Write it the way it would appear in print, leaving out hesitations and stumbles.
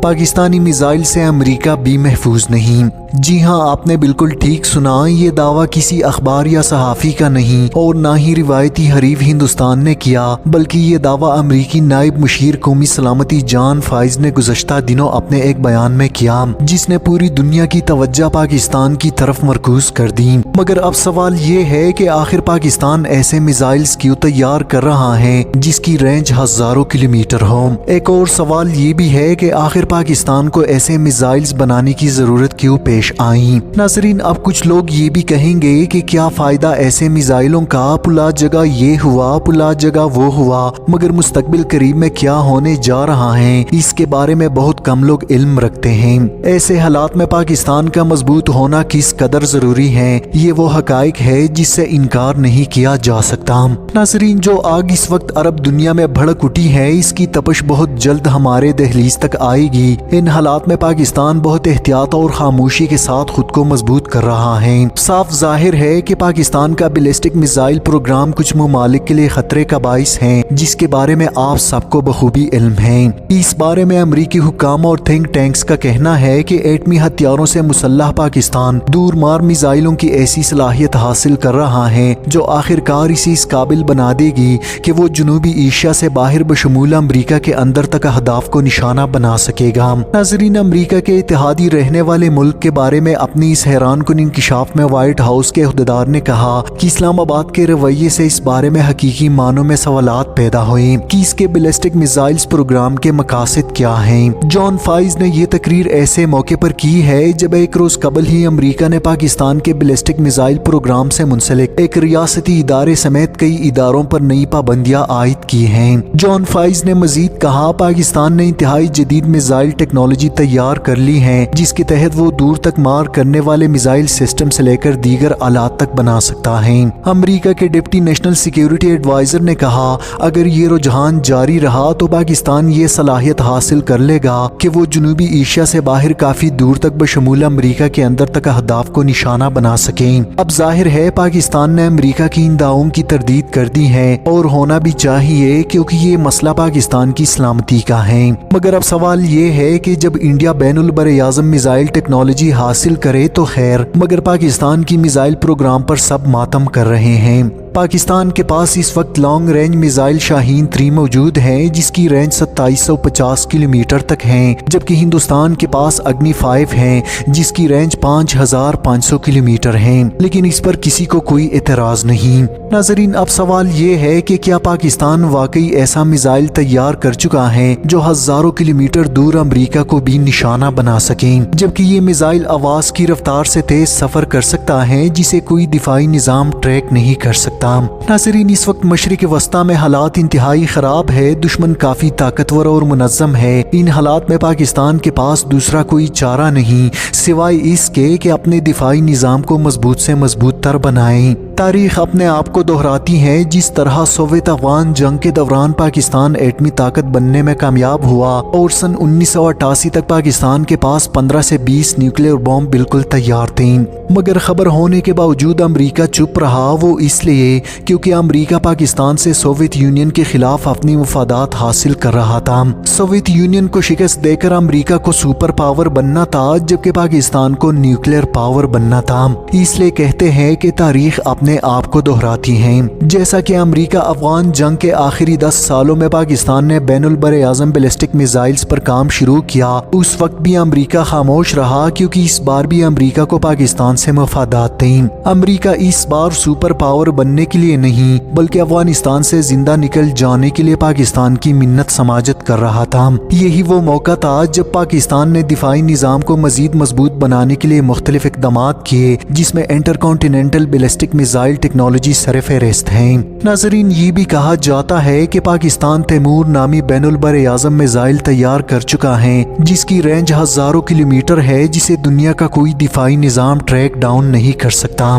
Pakistani missile سے امریکہ بھی محفوظ نہیں۔ جی ہاں، آپ نے بالکل ٹھیک سنا، یہ دعویٰ کسی اخبار یا صحافی کا نہیں اور نہ ہی روایتی حریف ہندوستان نے کیا، بلکہ یہ دعویٰ امریکی نائب مشیر قومی سلامتی جان فائز نے گزشتہ دنوں اپنے ایک بیان میں کیا، جس نے پوری دنیا کی توجہ پاکستان کی طرف مرکوز کر دی۔ مگر اب سوال یہ ہے کہ آخر پاکستان ایسے میزائلز کیوں تیار کر رہا ہے جس کی رینج ہزاروں کلومیٹر ہو؟ ایک اور سوال یہ بھی ہے کہ آخر پاکستان کو ایسے میزائلز بنانے کی ضرورت کیوں پیش آئی؟ ناظرین، اب کچھ لوگ یہ بھی کہیں گے کہ کیا فائدہ ایسے میزائلوں کا، پلا جگہ یہ ہوا، پلا جگہ وہ ہوا، مگر مستقبل قریب میں کیا ہونے جا رہا ہے اس کے بارے میں بہت کم لوگ علم رکھتے ہیں۔ ایسے حالات میں پاکستان کا مضبوط ہونا کس قدر ضروری ہے، یہ وہ حقائق ہے جس سے انکار نہیں کیا جا سکتا۔ ناظرین، جو آگ اس وقت عرب دنیا میں بھڑک اٹھی ہے، اس کی تپش بہت جلد ہمارے دہلیز تک آئے گی۔ ان حالات میں پاکستان بہت احتیاط اور خاموشی کے ساتھ خود کو مضبوط کر رہا ہے۔ صاف ظاہر ہے کہ پاکستان کا بیلسٹک میزائل پروگرام کچھ ممالک کے لیے خطرے کا باعث ہے، جس کے بارے میں آپ سب کو بخوبی علم ہے۔ اس بارے میں امریکی حکام اور تھنک ٹینکس کا کہنا ہے کہ ایٹمی ہتھیاروں سے مسلح پاکستان دور مار میزائلوں کی ایسی صلاحیت حاصل کر رہا ہے جو آخر کار اسے اس قابل بنا دے گی کہ وہ جنوبی ایشیا سے باہر بشمول امریکہ کے اندر تک اہداف کو نشانہ بنا سکے گا۔ ناظرین، امریکہ کے اتحادی رہنے والے ملک کے بارے میں اپنی اس حیران کن انکشاف میں وائٹ ہاؤس کے عہدیدار نے کہا کہ اسلام آباد کے رویے سے اس بارے میں حقیقی معنوں میں سوالات پیدا ہوئے کہ اس کے بیلسٹک میزائلز پروگرام کے مقاصد کیا ہیں۔ جان فائز نے یہ تقریر ایسے موقع پر کی ہے جب ایک روز قبل ہی امریکہ نے پاکستان کے بیلسٹک میزائل پروگرام سے منسلک ایک ریاستی ادارے سمیت کئی اداروں پر نئی پابندیاں عائد کی ہیں۔ جان فائز نے مزید کہا، پاکستان نے انتہائی جدید میزائل ٹیکنالوجی تیار کر لی ہے جس کے تحت وہ دور تک مار کرنے والے میزائل سسٹم سے لے کر دیگر آلات تک بنا سکتا ہے۔ امریکہ کے ڈپٹی نیشنل سیکیورٹی ایڈوائزر نے کہا، اگر یہ رجحان جاری رہا تو پاکستان یہ صلاحیت حاصل کر لے گا کہ وہ جنوبی ایشیا سے باہر کافی دور تک بشمول امریکہ کے اندر تک اہداف کو نشانہ بنا سکیں۔ اب ظاہر ہے پاکستان نے امریکہ کی ان دعووں کی تردید کر دی ہے، اور ہونا بھی چاہیے کیونکہ یہ مسئلہ پاکستان کی سلامتی کا ہے۔ مگر اب سوال یہ ہے کہ جب انڈیا بین البراعظم میزائل ٹیکنالوجی حاصل کرے تو خیر، مگر پاکستان کی میزائل پروگرام پر سب ماتم کر رہے ہیں۔ پاکستان کے پاس اس وقت لانگ رینج میزائل شاہین 3 موجود ہے جس کی رینج 2750 کلومیٹر تک ہے، جبکہ ہندوستان کے پاس اگنی 5 ہے جس کی رینج 5500 کلومیٹر ہے، لیکن اس پر کسی کو کوئی اعتراض نہیں۔ ناظرین، اب سوال یہ ہے کہ کیا پاکستان واقعی ایسا میزائل تیار کر چکا ہے جو ہزاروں کلومیٹر دور امریکہ کو بھی نشانہ بنا سکیں، جبکہ یہ میزائل آواز کی رفتار سے تیز سفر کر سکتا ہے جسے کوئی دفاعی نظام ٹریک نہیں کر سکتا۔ ناظرین، اس وقت مشرق وسطیٰ میں حالات انتہائی خراب ہے، دشمن کافی طاقتور اور منظم ہے۔ ان حالات میں پاکستان کے پاس دوسرا کوئی چارہ نہیں سوائے اس کے کہ اپنے دفاعی نظام کو مضبوط سے مضبوط تر بنائیں۔ تاریخ اپنے آپ کو دہراتی ہے، جس طرح سوویت افغان جنگ کے دوران پاکستان ایٹمی طاقت بننے میں کامیاب ہوا اور سن 1988 تک پاکستان کے پاس 15 سے 20 نیوکلیئر بم بالکل تیار تھے، مگر خبر ہونے کے باوجود امریکہ چپ رہا، وہ اس لیے کیونکہ امریکہ پاکستان سے سوویت یونین کے خلاف اپنی مفادات حاصل کر رہا تھا۔ سوویت یونین کو شکست دے کر امریکہ کو سپر پاور بننا تھا، جبکہ پاکستان کو نیوکلیئر پاور بننا تھا۔ اس لیے کہتے ہیں کہ تاریخ اپنے آپ کو دہراتی ہے۔ جیسا کہ امریکہ افغان جنگ کے آخری 10 سالوں میں پاکستان نے بین البراعظم بیلسٹک میزائلز پر کام شروع کیا، اس وقت بھی امریکہ خاموش رہا کیونکہ اس بار بھی امریکہ کو پاکستان سے مفادات تھے۔ امریکہ اس بار سپر پاور بننے کے لیے نہیں بلکہ افغانستان سے زندہ نکل جانے کے لیے پاکستان کی منت سماجت کر رہا تھا۔ یہی وہ موقع تھا جب پاکستان نے دفاعی نظام کو مزید مضبوط بنانے کے لیے مختلف اقدامات کیے، جس میں intercontinental ballistic missile technology سرفہرست ہیں۔ ناظرین، یہ بھی کہا جاتا ہے کہ پاکستان تیمور نامی بین البراعظم میزائل تیار کر چکا ہے جس کی رینج ہزاروں کلومیٹر ہے، جسے دنیا کا کوئی دفاعی نظام ٹریک ڈاؤن نہیں کر سکتا۔